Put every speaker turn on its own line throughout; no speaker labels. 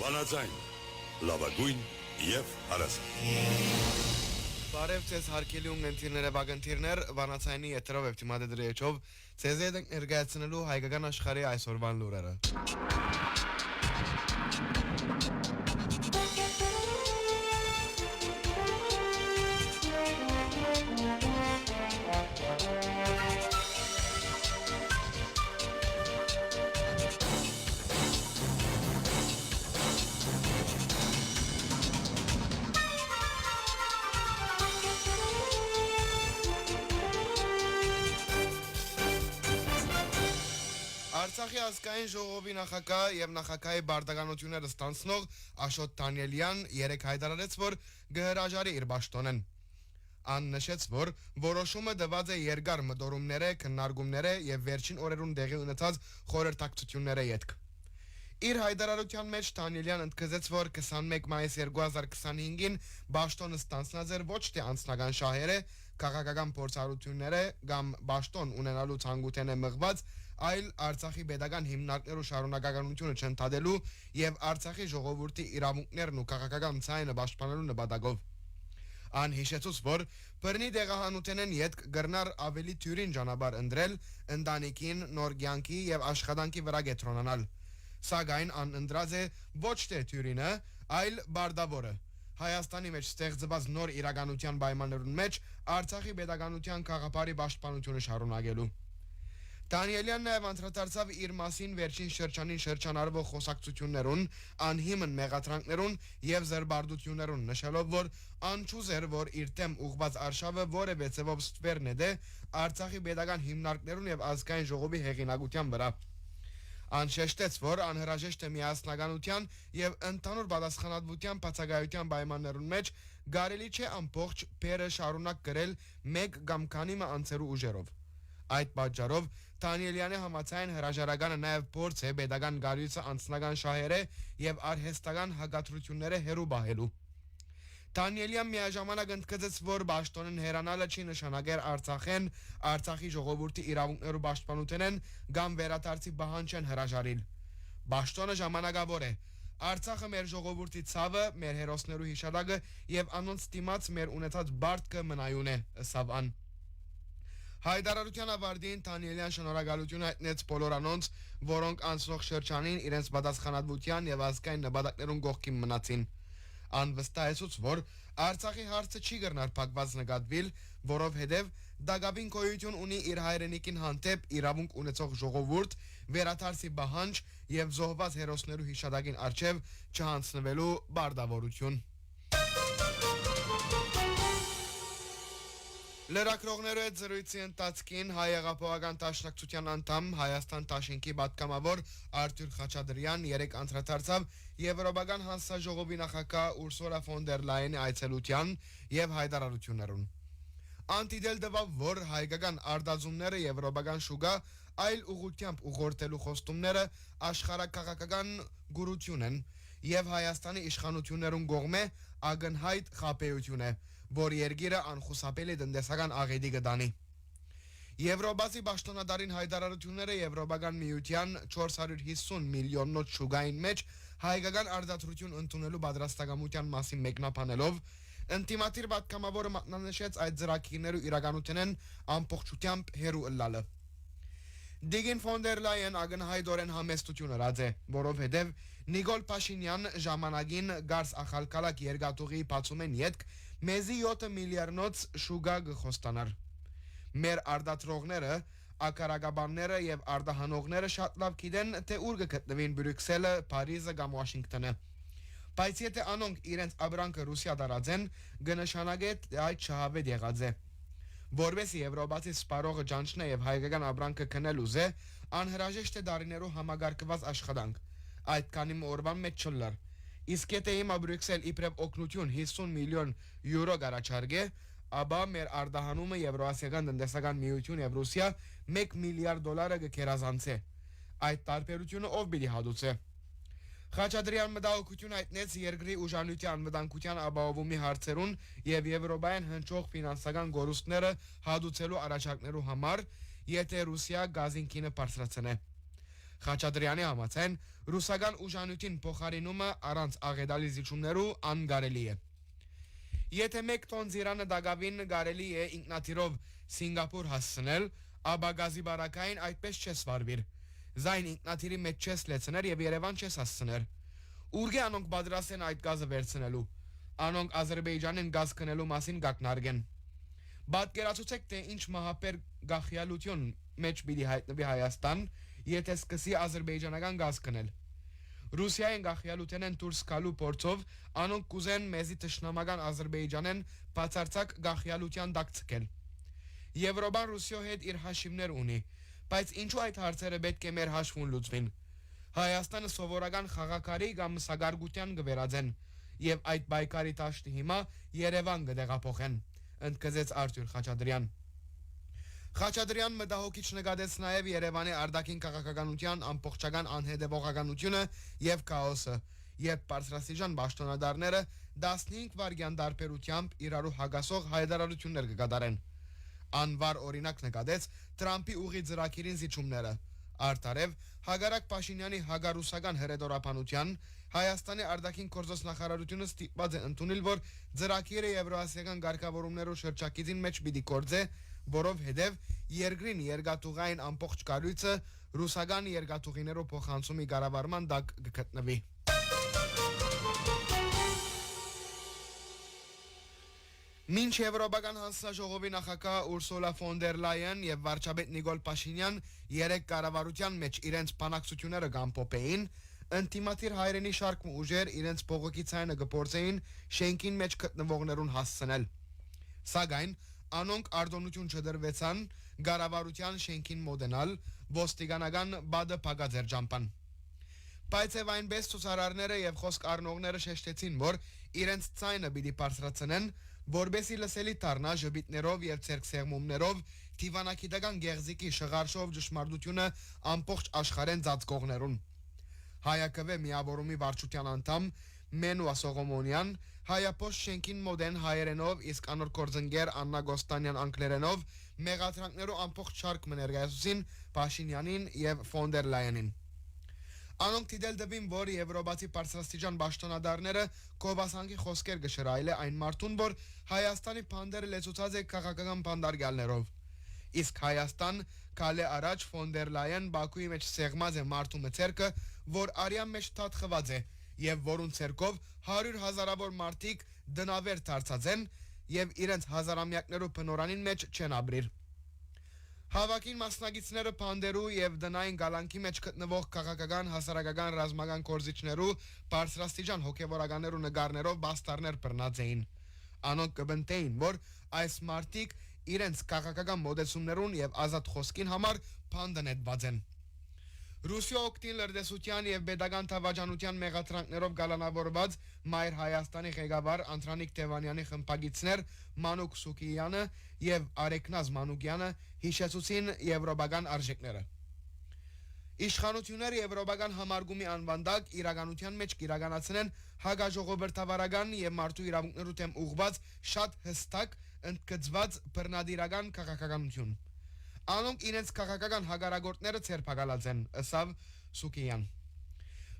Վանաձայն, լավագույն և հարաստ։
Բարև ձեզ հարգելի ունգընթիրները բագընթիրներ, Վանաձայնի եթերով և թիմադեդրի եչով ձեզ հետ ենք ներկայացնելու հայկական աշխարհի այսօրվան լուրերը։ Արցախի ազգային ժողովի նախագահ եւ նախագահի բարդականությունները ստանցնող Աշոտ Դանիելյան երեկ հայտարարեց, որ կհրաժարի իր պաշտոնեն։ Ան նշեց, որ որոշումը դված է երկար մտորումները, քննարկումները եւ վերջին օրերուն տեղի ունեցած խորհրդակցությունները յետք։ Իր հայտարարության մեջ Դանիելյան ընդգծեց, որ 21 մայիս 2025-ին պաշտոնը ստանցնած էր ոչ թե անձնական շահերը, քաղաքական փորձառությունները կամ պաշտոն ունենալու ցանկութենը մղված, այլ Արցախի pedagogan հիմնարկներու շարունակականությունը չընդհատելու եւ Արցախի ժողովրդի իրավունքներն ու քաղաքական ցայնը պաշտպանելու նպատակով։ Ան հիշեցուց, որ բռնի դեղահանութենեն յետք գրնար ավելի թյուրին ճանապարհ ընտրել, ընտանիքին, նոր կյանքի եւ աշխատանքի վրա կենտրոնանալ։ Սակայն ան ընտրած է ոչ թե թյուրինը, այլ բարդավորը։ Հայաստանի մեջ ստեղծված նոր իրականության պայմաններուն մեջ Արցախի pedagoganության քաղաքապարի պաշտպանությունը շարունակելու։ Դանիելյան նաև անդրադարձավ իր մասին վերջին շրջանին շրջանառվող խոսակցություններուն, անհիմն մեղադրանքներուն եւ զրբարդություններուն, նշելով, որ անչուզեր, որ իր դեմ ուղված արշավը որևէ ձևով ստվեր նետե Արցախի pedagogan հիմնարկներուն եւ ազգային ժողովի հեղինակության վրա։ Ան շեշտեց, որ անհրաժեշտ է միասնականության եւ ընդհանուր պատասխանատվության բացակայության պայմաններուն մեջ կարելի չէ ամբողջ բերը շարունակ գրել մեկ կամ քանի անձերու ուժերով։ Այդ պատճառով Դանիելյանի համաձայն հրաժարականը նաև փորձ է pedagogan գարույցը անձնական շահերը եւ արհեստական հակադրությունները հերու բահելու։ Դանիելյան միաժամանակ ընդգծեց, որ պաշտոնեն հերանալը չի նշանակեր Արցախեն, Արցախի ժողովրդի իրավունքներու պաշտպանութենեն կամ վերադարձի պահանջեն հրաժարիլ։ Պաշտոնը ժամանակավոր է։ Արցախը մեր ժողովրդի ցավը, մեր հերոսներու հիշատակը եւ անոնց դիմաց մեր ունեցած բարտքը մնայուն է, ըսավ ան։ Հայտարարության ավարտին Դանիելյան շնորհակալություն հայտնեց բոլոր անոնց, որոնք անցնող շրջանին իրենց պատասխանատվության եւ ազգային նպատակներուն կողքին մնացին։ Ան վստահեցուց, որ Արցախի հարցը չի գրնար փակված նկատվիլ, որովհետև դակավին գոյություն ունի իր հայրենիքին հանդեպ իրավունք ունեցող ժողովուրդ, վերադարձի պահանջ եւ զոհված հերոսներու հիշատակին առջև չհանձնվելու բարդավորություն։ Լրագրողներու հետ զրույցի ընթացքին Հայ հեղափոխական դաշնակցության անդամ Հայաստան դաշինքի պատգամավոր Արթուր Խաչատրյան երեկ անդրադարձավ Եվրոպական հանձնաժողովի նախագահ Ուրսուլա ֆոն դեր Լայենի այցելության եւ հայտարարություններուն։ Անտիդել դվավ, որ հայկական արտազումները եվրոպական շուկա այլ ուղղությամբ ուղղորդելու խոստումները աշխարհակաղակական գուրություն են եւ Հայաստանի իշխանություններուն կողմէ ագնհայտ խաբեություն է, որ երկիրը անխուսափելի տնտեսական աղետի կդանի։ Եվրոպացի պաշտոնատարին հայտարարությունները Եվրոպական միության 450 միլիոննոց շուկային մեջ հայկական արտադրություն ընդունելու պատրաստակամության մասին մեկնաբանելով ինտիմատիր պատգամավորը մատնանշեց այդ ծրագիրներու իրականությունեն ամբողջությամբ հերու ըլլալը։ Դիգին ֆոն դեր Լայեն ագնհայտորեն համեստություն ըրած է, որովհետև Նիկոլ Փաշինյան ժամանակին գարս ախալկալակ երկաթուղի բացումեն յետք մեզի 7 միլիարդնոց շուկա գխոստանար։ Մեր արտադրողները, ակարագաբանները եւ արտահանողները շատ լավ գիտեն, թե ուր կգտնվին Բրյուսելը, Փարիզը կամ Վաշինգտոնը։ Բայց եթե անոնք իրենց աբրանքը Ռուսիա դարածեն, կնշանակե այդ շահավետ եղած է։ Որովհետև Եվրոպացի սպարողը ճանչնե եւ հայկական աբրանքը քնել ուզե, անհրաժեշտ է դարիներու համագարկված աշխատանք։ Այդ քանի օրվան մեջ չլար։ Իսկ եթե հիմա Բրյուսել իբրև օգնություն 50 միլիոն յուրո գարաչարգե, ապա մեր արտահանումը Եվրոասիական տնտեսական միություն եւ Ռուսիա 1 միլիարդ դոլարը կքերազանցե։ Այդ տարբերությունը ով պիտի հատուցե։ Խաչատրյան մտահոգություն հայտնեց երկրի ուժանյութի անվտանգության ապահովումի հարցերուն եւ Եվրոպայեն հնչող ֆինանսական գորուստները հատուցելու առաջարկներու համար, եթե Ռուսիա գազին քինը բարձրացնե։ Խաչատրյանի համաձայն ռուսական ուժանյութին փոխարինումը առանց աղետալի զիջումներու անգարելի է։ Եթե 1 տոն զիրանը դագավին կարելի է ինքնաթիռով Սինգապուր հասցնել, ապա գազի բարակային այդպես չես վարվիր։ Զայն ինքնաթիռի մեջ չես լեցներ եւ Երևան չես հասցներ։ Ուրգե անոնք պատրաստ են այդ գազը վերցնելու։ Անոնք Ադրբեջանին գազ քնելու մասին գակնարկեն։ Պատկերացուցեք, թե ինչ մահապեր գախյալություն մեջ պիտի հայտնվի Հայաստան, եթե սկսի ադրբեջանական գազ քնել։ Ռուսիային գախյալության են դուրս գալու փորձով անոնք կուզեն մեզի թշնամական Ադրբեջանեն բացարձակ գախյալության տակ ցկել։ Եվրոպան Ռուսիո հետ իր հաշիվներ ունի, բայց ինչու այդ հարցերը պետք է մեր հաշվում լուծվին։ Հայաստանը սովորական խաղակարի կամ սագարգության կվերածեն, եւ այդ բայկարի տաշտի հիմա Երևան կդեղափոխեն, ընդգծեց Արտուր Խաչատրյան։ Խաչատրյան մտահոգիչ նկատեց նաև Երևանի արտաքին քաղաքականության ամբողջական անհետևողականությունը եւ քաոսը, երբ բարձրաստիճան պաշտոնատարները 15 վայրկյան տարբերությամբ իրարու հագասող հայտարարություններ կկատարեն։ Անվար օրինակ նկատեց Թրամփի ուղի ծրագիրին զիջումները։ Արտարև Հակարակ Փաշինյանի հագարուսական հրետորապանության Հայաստանի արտաքին գործոս նախարարությունը ստիպված է ընդունել, որ ծրագիրը եվրոասիական ղեկավարումներով շրջակիցին մեջ պիտի գործե, որովհետև երկրին երկաթուղային ամբողջ կառույցը ռուսական երկաթուղիներով փոխանցումի կառավարման տակ կգտնվի։ Մինչ Եվրոպական հանձնաժողովի նախագահ Ուրսուլա ֆոն դեր Լայեն եւ վարչապետ Նիկոլ Փաշինյան երեք կառավարության մեջ իրենց բանակցությունները կամփոփեին, ընդդիմադիր հայրենի շարք ուժեր իրենց բողոքի ցայնը կփորձեին շենքին մեջ գտնվողներուն հասցնել։ Սակայն անոնք արտոնություն չդրվեցան կառավարության շենքին մոտենալ, ոստիկանական բադը փակած էր ջամփան։ Բայց եւ այնպես ցուցարարները եւ խոսք առնողները շեշտեցին, որ իրենց ցայնը պիտի բարձրացնեն, որբեսի լսելի դառնա ժպիտներով եւ ցերկսեղմումներով դիվանագիտական գեղձիկի շղարշով ճշմարտությունը ամբողջ աշխարհեն ծածկողներուն։ Հայակվե միավորումի վարչության անդամ Մենուա Սողոմոնյան հայապոst շենքին մոդեն հայերենով, իսկ անոր կորձընկեր Աննա Գոստանյան անգլերենով մեղադրանքներով ամբողջ շարք ներկայացուցին Փաշինյանին եւ ֆոն դեր Լայենին։ Անոնք դիտել դեպին, որ Եվրոպացի բարձրաստիճան պաշտոնատարները կոբասանքի խոսքեր գշրայել է այն մարդուն, որ Հայաստանի փանդերը լեցուցած է քաղաքական փանդարգալներով։ Իսկ Հայաստան քալե առաջ ֆոն դեր Լայեն Բաքուի մեջ սեղմած է մարդու մցերքը, որ արյան մեջ թաթխված է եւ որուն ցերկով 100,000-ավոր մարդիկ դնավեր դարձած են եւ իրենց հազարամյակներով բնորանին մեջ չեն ապրիր։ Հավաքին մասնագետները փանդերու եւ դնային գալանքի մեջ գտնվող քաղաքական, հասարակական, ռազմական կորզիչներու բարձրաստիճան հոգեվորականներու նկարներով բաստարներ բռնած էին։ Անոնք կբնտեին, որ այս մարդիկ իրենց քաղաքական մոդեցումներուն եւ ազատ խոսքին համար փանդն էդված են։ Ռուսիա օկտին լրտեսության եւ pedagogan թավաճանության մեղադրանքներով գալանավորված Մայր Հայաստանի ղեկավար Անդրանիկ Տևանյանի խմբագիցներ Մանուկ Սուկիյանը եւ Արեքնազ Մանուկյանը հիշեցուցին եվրոպական արժեքները։ Իշխանությունները եվրոպական համարգումի անվանդակ իրականության մեջ կիրականացնեն հագաժողովրդավարական եւ մարդու իրավունքներու դեմ ուղղված շատ հստակ ընդգծված բռնադիրական քաղաքականություն։ Անոնք իրենց քաղաքական հագարագործները ցերփակալած են, ըսավ Սուկիյան։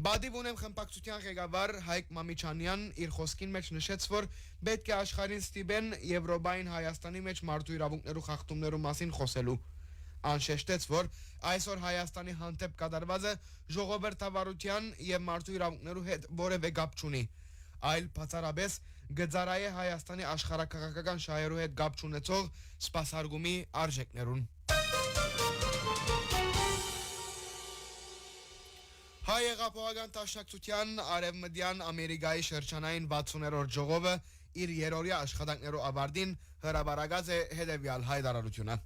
Բադիվ ունեմ խմբակցության ղեկավար Հայկ Մամիչանյան իր խոսքին մեջ նշեց, որ պետք է աշխարհին ստիպեն Եվրոպային Հայաստանի մեջ մարդու իրավունքներու խախտումներու մասին խոսելու։ Անշեշտեց, որ այսօր Հայաստանի հանդեպ կատարվածը ժողովրդավարության եւ մարդու իրավունքներու հետ որևէ կապ չունի, այլ բացառապես գծարայե Հայաստանի աշխարհակաղակական շահերու հետ կապ չունեցող սպասարկումի արժեքներուն։ Հայ եղապողական տաշնակցության Արևմտյան Ամերիկայի շրջանային 60-րդ ժողովը իր երրորդյա աշխատանքներու ավարտին հրաբարացած է հետևյալ հայտարարությունը։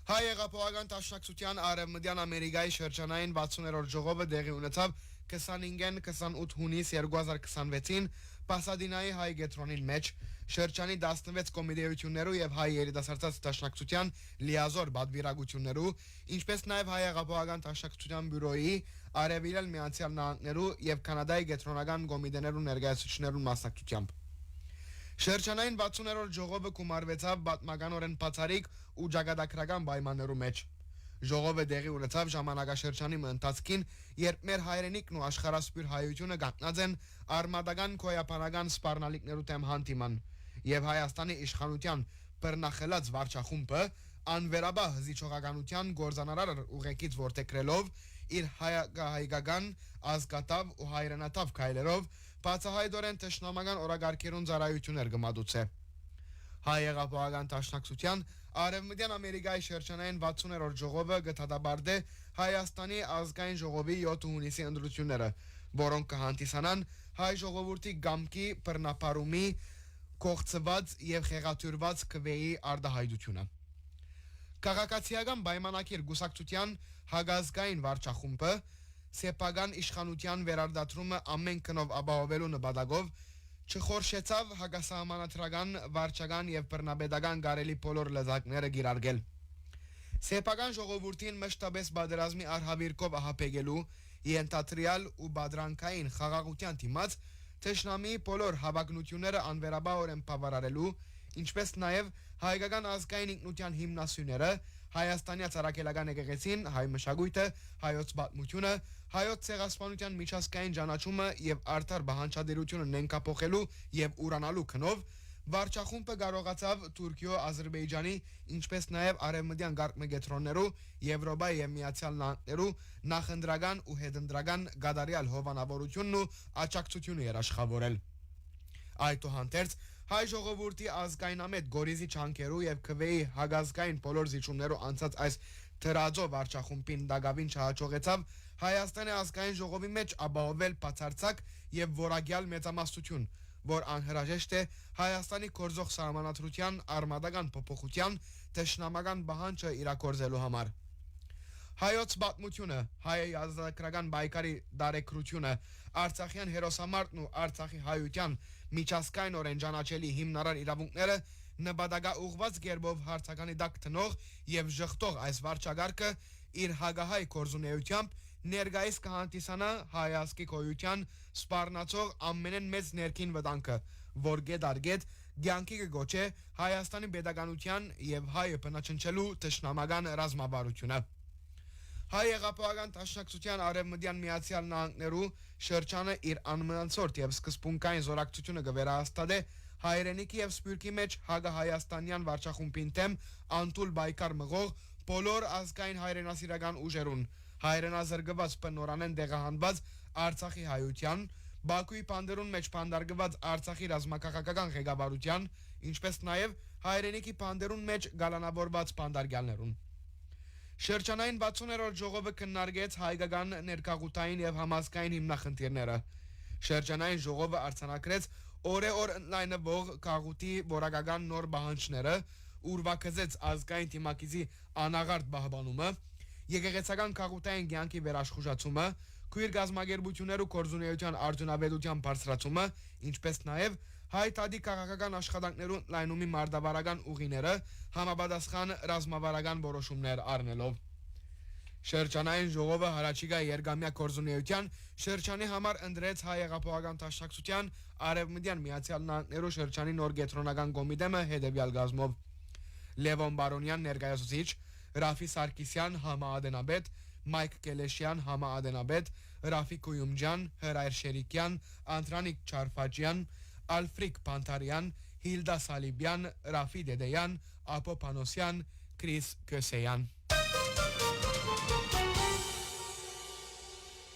Հայ եղապողական տաշնակցության Արևմտյան Ամերիկայի շրջանային 60-րդ ժողովը տեղի ունեցավ 25-28 հունիս 2026-ին Պասադինայի հայ գետրոնին մեջ շրջանի 16 կոմիտեություններու եւ հայ երիտասարդաց տաշնակցության լիազոր բادرվիրագություններու, ինչպես նաեւ հայ եղապողական տաշնակցության բյուրոյի Արևելյան Միացյալ Նահանգներու եւ Կանադայի գետրոնական կոմիտեներու ներկայացուցիչներու մասնակցությամբ։ Շրջանային 60-րդ ժողովը գումարվեցավ պատմականորեն բացառիկ ու ճակատագրական պայմաններու մեջ։ Ժողովը դեղի ունեցավ ժամանակաշրջանի ընթացքին, երբ մեր հայրենիքն ու աշխարհասփյուր հայությունը գտնած են արմադական քոյապանական սպառնալիքներու դեմ հանդիման, եւ Հայաստանի իշխանության բռնախելած վարչախումբը անվերաբար հզիչողականության գործանարար ուղեկից ворթեքրելով իր հայկական ազգատավ ու հայրենատավ քայլերով բացահայտորեն թշնամական օրագարկերուն ծառայություններ գմադուց է։ Հայ եղապահական դաշնակցության Արևմտյան Ամերիկայի շրջանային 60-րդ ժողովը գտադաբարդե Հայաստանի ազգային ժողովի 7 հունիսի ընտրությունները, որոնք կհանդիսանան հայ ժողովրդի գամքի բռնապարումի կողծված եւ խեղաթյուրված քվեի արդահայտությունը։ Քաղաքացիական պայմանագիր գուսակցության հագազգային վարչախումբը սեփական իշխանության վերարտադրումը ամեն կնով ապահովելու նպատակով չխորշեցավ հագասահմանադրական, վարչական եւ բռնապետական գարելի բոլոր լեզակները գիրարգել։ Սեփական ժողովրդին մշտապես բادرազմի արհավիրքով ահապեկելու ենթադրյալ ու բادرանկային խաղաղության դիմաց թշնամի բոլոր հավակնությունները անվերաբարորեն բավարարելու, ինչպես նաև հայկական ազգային ինքնության հիմնասյուները, Հայաստանի ցարակելական եկեղեցին, հայ մշակույթը, հայոց պատմությունը, հայոց ցեղասպանության միջազգային ճանաչումը եւ արդար բանջարդերությունը նենկափոխելու եւ ուրանալու քնով վարչախումբը կարողացավ Թուրքիո, Ադրբեջանի, ինչպես նաև արևմտյան գարկմեգետրոններու, Եվրոպայի եւ Միացյալ Նահանգներու նախընտրական ու հետընտրական գադարյալ հովանավորությունն ու աջակցությունը երաշխավորել։ Այդուհանդերձ հայ ժողովրդի ազգայնամետ գորիզի չանքերու եւ քվեի հագազգային բոլոր զիջումներու անցած այս դրածո վարչախումբին դակավին չհաջողեցավ Հայաստանի ազգային ժողովի մեջ ապահովել բացարձակ եւ որակյալ մեծամասնություն, որ անհրաժեշտ է Հայաստանի կորձող սահմանադրության արմատական փոփոխության թշնամական բանջը իրագործելու համար։ Հայոց պատմությունը, հայ ազատագրական բայկարի դարեկրությունը, Արցախյան հերոսամարտն ու Արցախի հայության միջազգային օրենջանաչելի հիմնարար իրավունքները նպատակաուղղված գերբով հարցականի դակ տնող եւ ժխտող այս վարչագարկը իր հագահայ կորզունեությամբ ներգայիս կհանդիսանա հայ ազգի գոյության սպառնացող ամենեն մեծ ներքին վտանգը, որ գետարգետ ցանկի կգոչե Հայաստանի pedagogian եւ հայը բնաչնչելու թշնամական ռազմավարությունը։ Հայ եղապահական դաշնակցության Արևմտյան Միացյալ Նահանգներու շրջանը իր անմնացորդ եւ սկզբունքային զորակցությունը կվերահաստատե հայրենիքի եւ սփյուռքի մեջ հագահայաստանյան վարչախումբին դեմ անտուլ բայկար մղող բոլոր ազգային հայրենասիրական ուժերուն, հայրենազրկված բնորանեն դեղահանված Արցախի հայության, Բաքուի բանդերուն մեջ բանդարգված Արցախի ռազմաքաղաքական ղեկավարության, ինչպես նաեւ հայրենիքի բանդերուն մեջ գալանավորված բանդարգյալներուն։ Շրջանային 60-րդ ժողովը քննարկեց հայկական ներկաղութային եւ համազգային հիմնախնդիրները։ Շրջանային ժողովը արձանագրեց օրեօր ընդլայնվող քաղուտի որակական նոր բանջները, ուրվագծեց ազգային թիմակիզի անաղարտ պահպանումը, եկեղեցական քաղուտային կյանքի վերաշխուժացումը, քույր գազագերբություններու կորզունեության արդյունավետության բարձրացումը, ինչպես նաեւ հայ տադի քաղաքական աշխատանքներու ընդլայնումի մարդավարական ուղիները համապատասխան ռազմավարական որոշումներ առնելով։ Շրջանային ժողովը հարաճիգա երգամյա կորզունեության շրջանի համար ընդրեց հայ եղապահական դաշնակցության Արևմտյան Միացյալ Նահանգներու շրջանի նոր կենտրոնական կոմիտեմը հետևյալ գազմով Լևոն Բարոնյան ներկայացուցիչ, Ռաֆի Սարգսյան համաադենաբեդ, Մայք Կելեշյան համաադենաբեդ, Ռաֆիկ Կույումջյան, Հրայր Շերիկյան, Անդրանիկ Չարֆաջյան, Ալֆրիկ Պանթարյան, Հիլդա Սալիբյան, Ռաֆի Դեդեյան, Ապո Պանոսյան, Քրիս Կսեյան։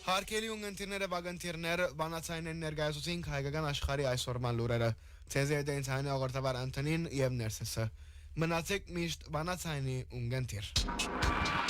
Հարկելի ունգընտիրները վագընտիրներ բանացային են ներկայացուցինք հայկական աշխարհի այսօրման լուրերը։ Ցեզի դենց հայնի ողորտավար Անտոնին եւ Ներսեսը։ Մնացեք միշտ բանացայինի ունգընտիր։